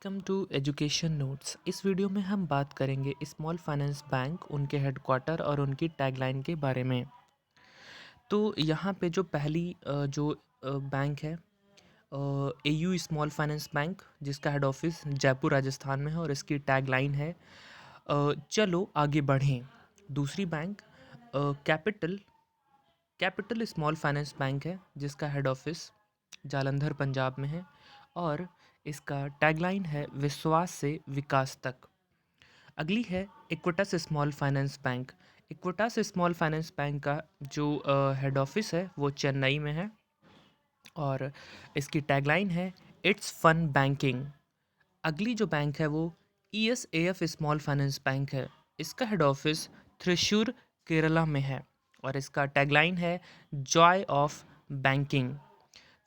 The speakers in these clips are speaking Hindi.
Welcome to education notes. इस वीडियो में हम बात करेंगे स्मॉल फाइनेंस बैंक, उनके हेडक्वार्टर और उनकी टैगलाइन के बारे में। तो यहाँ पे जो पहली बैंक है एयू स्मॉल फाइनेंस बैंक, जिसका हेड ऑफिस जयपुर राजस्थान में है और इसकी टैगलाइन है चलो आगे बढ़ें। दूसरी bank capital capital small finance bank है, जिसका हेड ऑफिस जालंधर पंजाब में है और इसका टैगलाइन है विश्वास से विकास तक। अगली है Equitas small finance bank. Equitas small finance bank का जो हेड ऑफिस है वो चेन्नई में है और इसकी टैगलाइन है इट्स फन बैंकिंग। अगली जो बैंक है वो ESAF स्मॉल फाइनेंस बैंक है। इसका हेड ऑफिस त्रिशूर केरला में है और इसका टैगलाइन है जॉय ऑफ बैंकिंग।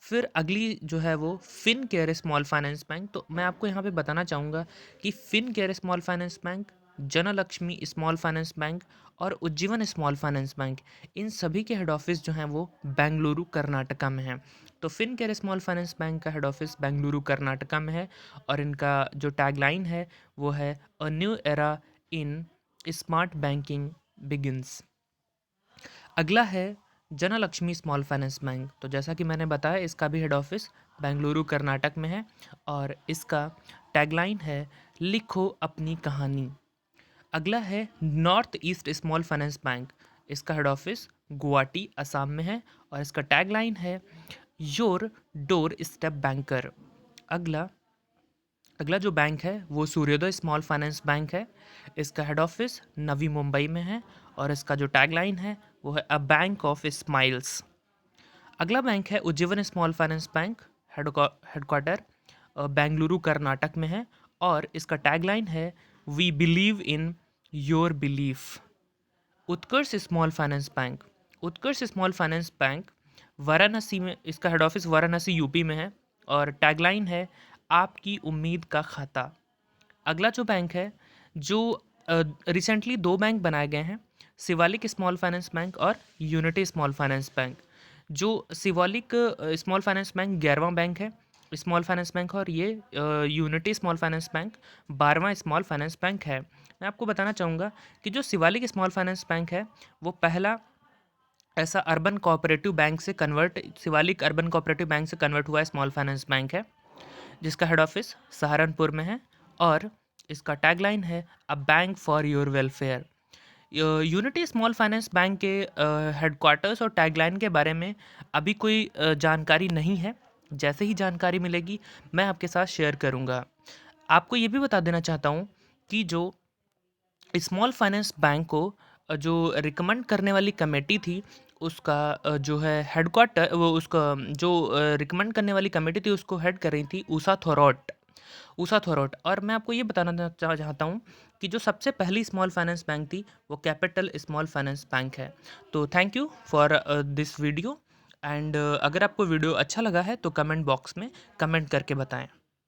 फिर अगली जो है वो Fincare small finance bank. तो मैं आपको यहाँ पे बताना चाहूँगा कि Fincare small finance bank, Janalakshmi small finance bank और उज्जीवन स्मॉल फाइनेंस बैंक, इन सभी के हेड ऑफिस जो हैं वो बेंगलुरु कर्नाटका में है। तो Fincare small finance bank का हेड ऑफिस बेंगलुरु कर्नाटका में है और इनका जो टैगलाइन है वो है a new era in smart banking begins. अगला है जनलक्ष्मी स्मॉल फाइनेंस बैंक। तो जैसा कि मैंने बताया, इसका भी हेड ऑफिस बेंगलुरु कर्नाटक में है और इसका टैगलाइन है लिखो अपनी कहानी। अगला है north east small finance bank. इसका हेड ऑफिस गुवाहाटी असम में है और इसका टैगलाइन है योर डोर स्टेप बैंकर। अगला अगला जो बैंक है वो सूर्योदय स्मॉल फाइनेंस बैंक है। इसका हेड ऑफिस नवी मुंबई में है और इसका जो टैगलाइन है वो है अ बैंक ऑफ स्माइल्स। अगला बैंक है Ujjivan small finance bank. Headquarter Bengaluru Karnataka में है और इसका टैगलाइन है we believe in your belief. Utkarsh small finance bank. Utkarsh small finance bank Varanasi में, इसका हेड ऑफिस वाराणसी यूपी में है और टैगलाइन है आपकी उम्मीद का खाता। अगला जो बैंक है, जो रिसेंटली दो बैंक बनाए गए हैं, शिवालिक स्मॉल फाइनेंस बैंक और यूनिटी स्मॉल फाइनेंस बैंक। जो शिवालिक स्मॉल फाइनेंस बैंक 11वां बैंक है स्मॉल फाइनेंस बैंक और ये यूनिटी स्मॉल फाइनेंस बैंक 12वां स्मॉल फाइनेंस बैंक है। मैं आपको बताना चाहूँगा कि जो शिवालिक स्मॉल फाइनेंस बैंक है वो पहला ऐसा अर्बन कोऑपरेटिव बैंक से convert Shivalik urban cooperative bank से कन्वर्ट हुआ स्मॉल फाइनेंस बैंक है, जिसका हेड ऑफिस सहारनपुर में है और इसका टैगलाइन है a bank for your welfare. Unity small finance bank के हेडक्वार्टर्स और टैगलाइन के बारे में अभी कोई जानकारी नहीं है। जैसे ही जानकारी मिलेगी मैं आपके साथ शेयर करूंगा। आपको ये भी बता देना चाहता हूँ कि जो स्मॉल फाइनेंस बैंक को जो रिकमेंड करने वाली कमेटी थी उसका जो है हेडक्वार्टर, वो उसका जो रिकमेंड करने वाली कमेटी थी उसको हेड कर रही थी ऊषा थोरौट। और मैं आपको ये बताना चाहता हूँ कि जो सबसे पहली स्मॉल फाइनेंस बैंक थी वो कैपिटल स्मॉल फाइनेंस बैंक है। तो thank you for this video and अगर आपको वीडियो अच्छा लगा है तो कमेंट बॉक्स में कमेंट करके बताएं।